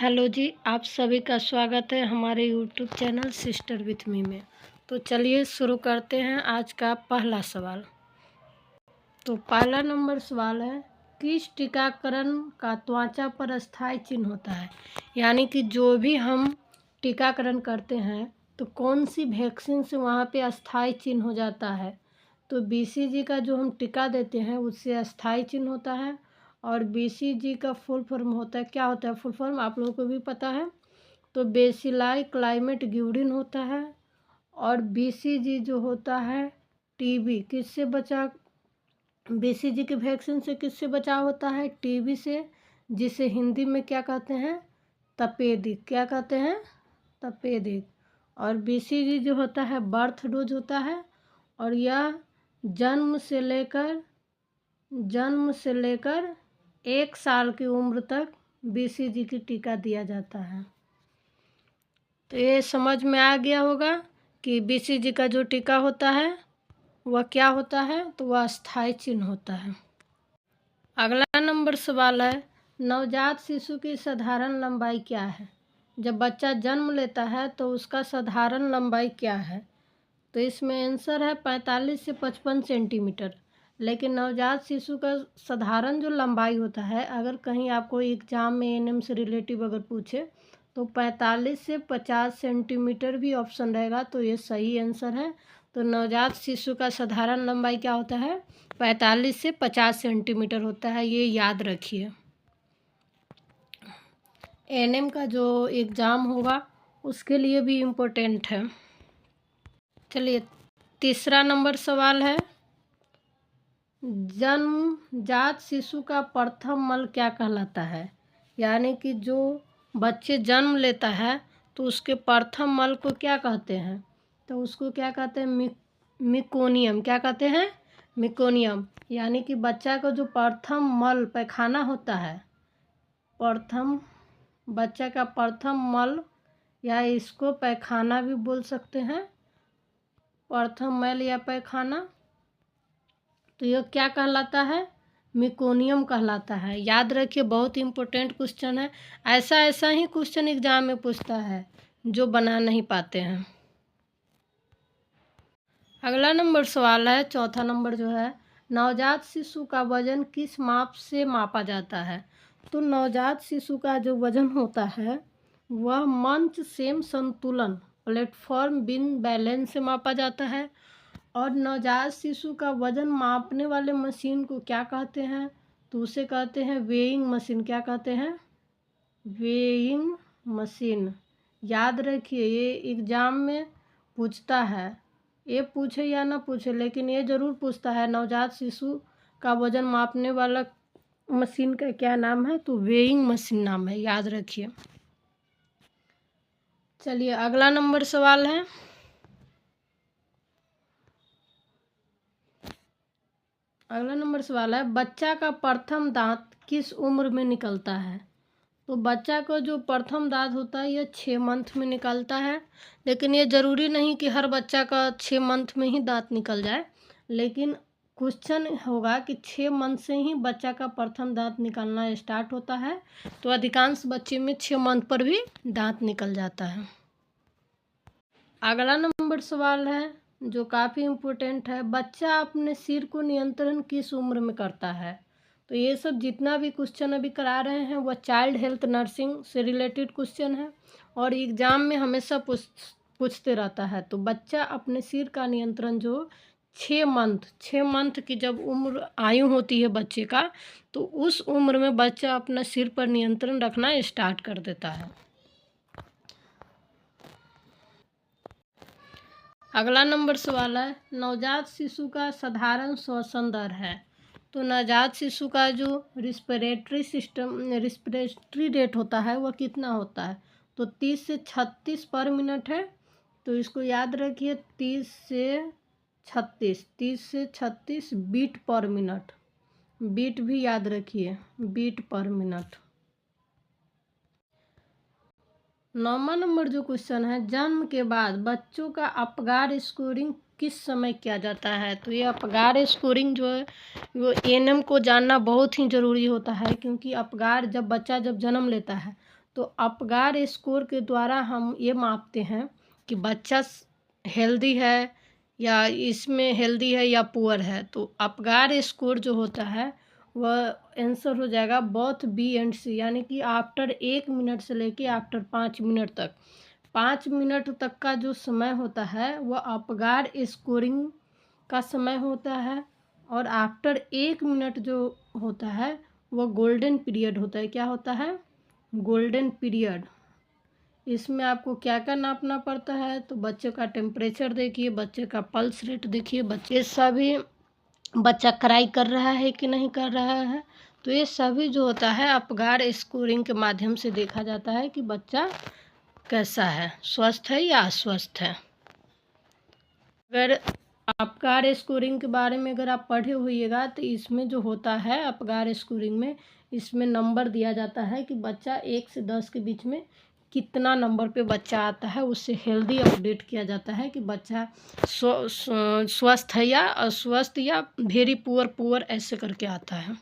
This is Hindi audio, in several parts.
हेलो जी, आप सभी का स्वागत है हमारे YouTube channel sister with me में। तो चलिए शुरू करते हैं आज का पहला सवाल। तो पहला नंबर सवाल है, किस टीकाकरण का त्वचा पर अस्थायी चिन्ह होता है? यानी कि जो भी हम टीकाकरण करते हैं तो कौन सी वैक्सीन से वहाँ पे अस्थायी चिन्ह हो जाता है? तो BCG का जो हम टीका देते हैं उससे अस्थायी चिन्ह होता है। और BCG का फुल फॉर्म होता है, क्या होता है फुल फॉर्म आप लोगों को भी पता है, तो बेसिलाई क्लाइमेट ग्यूरिन होता है। और BCG जो होता है TB किससे बचा, BCG के वैक्सीन से किससे बचाव होता है? TB से, जिसे हिंदी में क्या कहते हैं? तपेदिक। क्या कहते हैं? तपेदिक। और BCG जो होता है बर्थ डोज होता है, और यह जन्म से लेकर 1 साल की उम्र तक BCG की टीका दिया जाता है। तो ये समझ में आ गया होगा कि BCG का जो टीका होता है वह क्या होता है, तो वह अस्थायी चिन्ह होता है। अगला नंबर सवाल है, नवजात शिशु की साधारण लंबाई क्या है? जब बच्चा जन्म लेता है तो उसका साधारण लंबाई क्या है? तो इसमें आंसर है 45 से 55 सेंटीमीटर। लेकिन नवजात शिशु का साधारण जो लंबाई होता है, अगर कहीं आपको एग्जाम में ANM से रिलेटिव अगर पूछे तो 45 से 50 सेंटीमीटर भी ऑप्शन रहेगा, तो ये सही आंसर है। तो नवजात शिशु का साधारण लंबाई क्या होता है? 45 से 50 सेंटीमीटर होता है, ये याद रखिए। ANM का जो एग्ज़ाम होगा उसके लिए भी इम्पोर्टेंट है। चलिए तीसरा नंबर सवाल है, जन्मजात शिशु का प्रथम मल क्या कहलाता है? यानी कि जो बच्चे जन्म लेता है तो उसके प्रथम मल को क्या कहते हैं? तो उसको क्या कहते हैं? मिकोनियम। क्या कहते हैं? मिकोनियम। यानी कि बच्चा का जो प्रथम मल पैखाना होता है, बच्चा का प्रथम मल, या इसको पैखाना भी बोल सकते हैं, प्रथम मल या पैखाना, तो यह क्या कहलाता है? मिकोनियम कहलाता है। याद रखिए, बहुत इंपॉर्टेंट क्वेश्चन है। ऐसा ही क्वेश्चन एग्जाम में पूछता है जो बना नहीं पाते हैं। अगला नंबर सवाल है, चौथा नंबर जो है, नवजात शिशु का वजन किस माप से मापा जाता है? तो नवजात शिशु का जो वजन होता है वह मंच सेम संतुलन प्लेटफॉर्म बिन बैलेंस से मापा जाता है। और नवजात शिशु का वजन मापने वाले मशीन को क्या कहते हैं? तो उसे कहते हैं वेइंग मशीन। क्या कहते हैं? Weighing machine. याद रखिए, ये एग्ज़ाम में पूछता है, ये पूछे या ना पूछे लेकिन ये ज़रूर पूछता है नवजात शिशु का वजन मापने वाला मशीन का क्या नाम है? तो वेइंग मशीन नाम है, याद रखिए। चलिए अगला नंबर सवाल है, बच्चा का प्रथम दांत किस उम्र में निकलता है? तो बच्चा का जो प्रथम दांत होता है यह 6 मंथ में निकलता है। लेकिन ये ज़रूरी नहीं कि हर बच्चा का 6 मंथ में ही दांत निकल जाए, लेकिन क्वेश्चन होगा कि 6 मंथ से ही बच्चा का प्रथम दांत निकलना स्टार्ट होता है, तो अधिकांश बच्चे में 6 मंथ पर भी दांत निकल जाता है। अगला नंबर सवाल है जो काफ़ी इम्पोर्टेंट है, बच्चा अपने सिर को नियंत्रण किस उम्र में करता है? तो ये सब जितना भी क्वेश्चन अभी करा रहे हैं वह चाइल्ड हेल्थ नर्सिंग से रिलेटेड क्वेश्चन है और एग्ज़ाम में हमेशा पूछते रहता है। तो बच्चा अपने सिर का नियंत्रण जो 6 मंथ की जब उम्र आयु होती है बच्चे का, तो उस उम्र में बच्चा अपना सिर पर नियंत्रण रखना स्टार्ट कर देता है। अगला नंबर सवाल है, नवजात शिशु का साधारण श्वसन दर है? तो नवजात शिशु का जो रिस्पिरेटरी रेट होता है वह कितना होता है? तो 30 से 36 पर मिनट है। तो इसको याद रखिए, 30 से 36 बीट पर मिनट। बीट भी याद रखिए, बीट पर मिनट। 9वां नंबर जो क्वेश्चन है, जन्म के बाद बच्चों का अपगार स्कोरिंग किस समय किया जाता है? तो ये अपगार स्कोरिंग जो है वो ANM को जानना बहुत ही ज़रूरी होता है, क्योंकि अपगार जब बच्चा जन्म लेता है तो अपगार स्कोर के द्वारा हम ये मापते हैं कि बच्चा हेल्दी है या इसमें हेल्दी है या पुअर है। तो अपगार स्कोर जो होता है वह आंसर हो जाएगा बोथ बी एंड सी, यानी कि आफ्टर 1 मिनट से लेके आफ्टर 5 मिनट तक। 5 मिनट तक का जो समय होता है वह अपगार स्कोरिंग का समय होता है, और आफ्टर 1 मिनट जो होता है वह गोल्डन पीरियड होता है। क्या होता है? Golden period. इसमें आपको क्या क्या नापना पड़ता है? तो बच्चे का टेम्परेचर देखिए, बच्चे का पल्स रेट देखिए, बच्चे सभी बच्चा क्राई कर रहा है कि नहीं कर रहा है। तो ये सभी जो होता है अपगार स्कोरिंग के माध्यम से देखा जाता है कि बच्चा कैसा है, स्वस्थ है या अस्वस्थ है। अगर अपगार स्कोरिंग के बारे में अगर आप पढ़े होइएगा तो इसमें जो होता है अपगार स्कोरिंग में, इसमें नंबर दिया जाता है कि बच्चा 1 से 10 के बीच में कितना नंबर पे बच्चा आता है, उससे हेल्दी अपडेट किया जाता है कि बच्चा स्वस्थ है या अस्वस्थ या वेरी पुअर ऐसे करके आता है।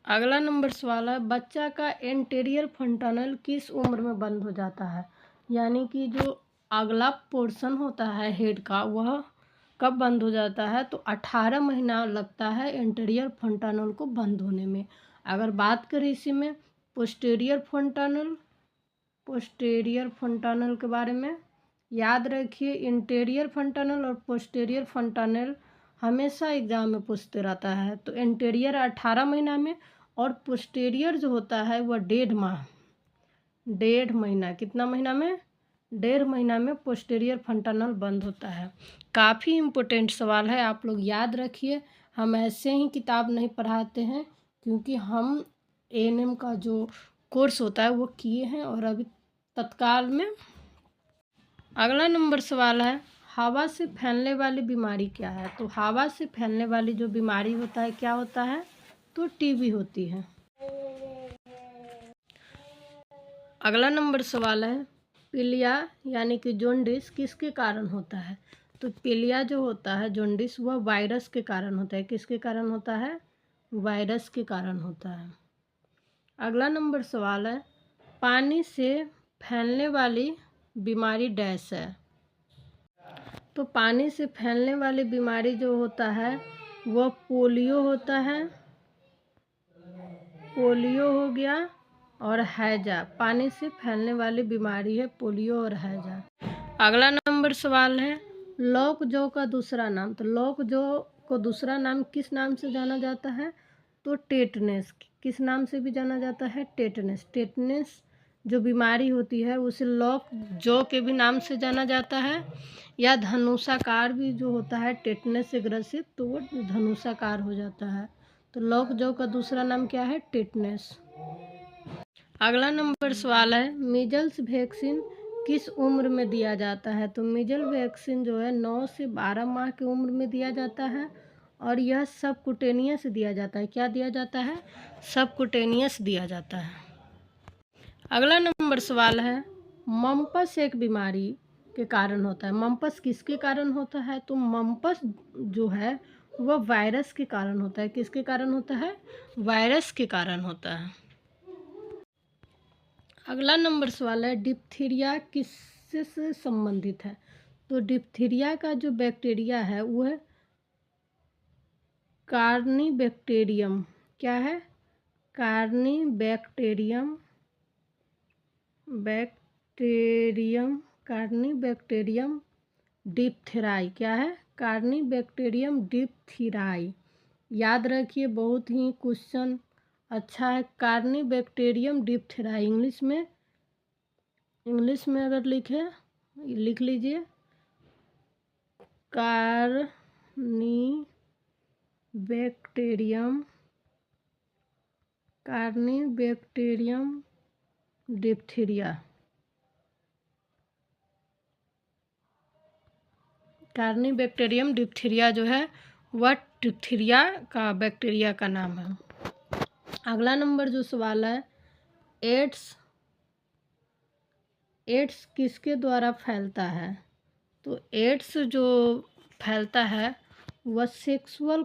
अगला नंबर सवाल है, बच्चा का एंटीरियर फंटानल किस उम्र में बंद हो जाता है? यानी कि जो अगला पोर्शन होता है हेड का वह कब बंद हो जाता है? तो 18 महीना लगता है एंटीरियर फंटानल को बंद होने में। अगर बात करें इसी में पोस्टीरियर फंटानल के बारे में, याद रखिए इंटीरियर फंटानल और पोस्टीरियर फंटानल हमेशा एग्जाम में पूछते रहता है। तो इंटीरियर 18 महीना में और पोस्टीरियर जो होता है वह 1.5 महीना। कितना महीना में? 1.5 महीना में पोस्टीरियर फंटानल बंद होता है। काफ़ी इम्पोर्टेंट सवाल है, आप लोग याद रखिए। हम ऐसे ही किताब नहीं पढ़ाते हैं, क्योंकि हम एएनएम का जो कोर्स होता है वो किए हैं और अभी तत्काल में। अगला नंबर सवाल है, हवा से फैलने वाली बीमारी क्या है? तो हवा से फैलने वाली जो बीमारी होता है क्या होता है? तो टीबी होती है। अगला नंबर सवाल है, पीलिया यानी कि जॉन्डिस किसके कारण होता है? तो पीलिया जो होता है जॉन्डिस वह वायरस के कारण होता है। किसके कारण होता है? वायरस के कारण होता है। अगला नंबर सवाल है, पानी से फैलने वाली बीमारी डैश है। तो पानी से फैलने वाली बीमारी जो होता है वह पोलियो होता है। पोलियो हो गया और हैजा। पानी से फैलने वाली बीमारी है पोलियो और हैजा। अगला नंबर सवाल है, लॉक जौ का दूसरा नाम। तो लॉक जौ को दूसरा नाम किस नाम से जाना जाता है? तो टेटनेस। किस नाम से भी जाना जाता है? टेटनेस। टेटनेस जो बीमारी होती है उसे लॉक जौ के भी नाम से जाना जाता है, या धनुषाकार भी जो होता है टेटनेस से ग्रसित तो वो धनुषाकार हो जाता है। तो लॉक जौ का दूसरा नाम क्या है? टेटनेस। अगला नंबर सवाल है, मीजल्स वैक्सीन किस उम्र में दिया जाता है? तो मीजल वैक्सीन जो है 9 से 12 माह की उम्र में दिया जाता है, और यह सबकुटेनियस दिया जाता है। क्या दिया जाता है? सबकुटेनियस दिया जाता है। अगला नंबर सवाल है, मम्पस एक बीमारी के कारण होता है। मम्पस किसके कारण होता है? तो मम्पस जो है वह वायरस के कारण होता है। किसके कारण होता है? वायरस के कारण होता है। अगला नंबर सवाल है, डिप्थीरिया किससे संबंधित है? तो डिप्थीरिया का जो बैक्टीरिया है वह कार्निबैक्टीरियम। क्या है? कार्निबैक्टीरियम डिप्थेराई। क्या है? कार्निबैक्टीरियम डिप्थीराई। याद रखिए, बहुत ही क्वेश्चन अच्छा है। कार्निबैक्टीरियम डिप्थेराई इंग्लिश में अगर लिख लीजिए, कार्निबैक्टीरियम डिप्थीरिया। कार्निबैक्टीरियम डिप्थीरिया जो है वह डिप्थीरिया का बैक्टीरिया का नाम है। अगला नंबर जो सवाल है, एड्स किसके द्वारा फैलता है? तो एड्स जो फैलता है वह सेक्सुअल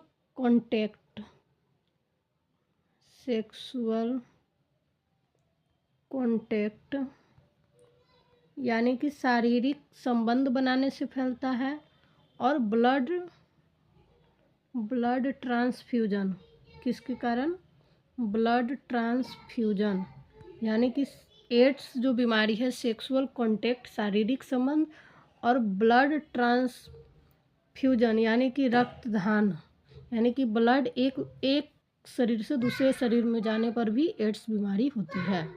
कॉन्टैक्ट यानी कि शारीरिक संबंध बनाने से फैलता है। और ब्लड ट्रांसफ्यूजन, किसके कारण? ब्लड ट्रांसफ्यूजन यानी कि एड्स जो बीमारी है, सेक्सुअल कॉन्टैक्ट शारीरिक संबंध, और ब्लड ट्रांसफ्यूजन यानी कि रक्तदान, यानी कि ब्लड एक शरीर से दूसरे शरीर में जाने पर भी एड्स बीमारी होती है।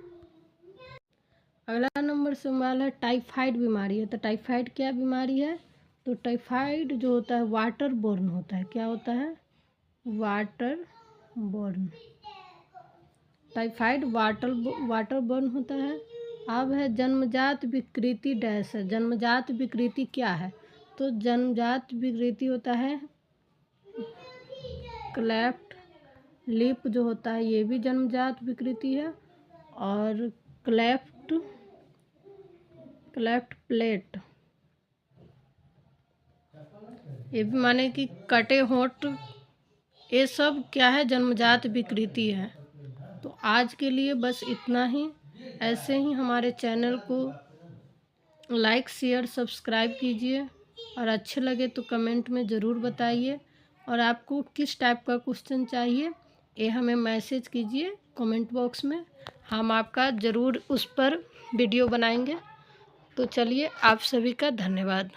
अगला नंबर सवाल है टाइफाइड बीमारी है। तो टाइफाइड क्या बीमारी है? तो टाइफाइड जो होता है वाटर बोर्न होता है। क्या होता है? Water borne. Typhoid water borne होता है। अब है जन्मजात विकृति डैश है। जन्मजात विकृति क्या है? तो जन्मजात विकृति होता है क्लेफ्ट लिप जो होता है, ये भी जन्मजात विकृति है। और क्लेफ्ट प्लेट, ये भी माने कि कटे होंठ, ये सब क्या है? जन्मजात विकृति है। तो आज के लिए बस इतना ही। ऐसे ही हमारे चैनल को लाइक शेयर सब्सक्राइब कीजिए, और अच्छे लगे तो कमेंट में ज़रूर बताइए। और आपको किस टाइप का क्वेश्चन चाहिए ये हमें मैसेज कीजिए कमेंट बॉक्स में, हम आपका ज़रूर उस पर वीडियो बनाएंगे। तो चलिए, आप सभी का धन्यवाद।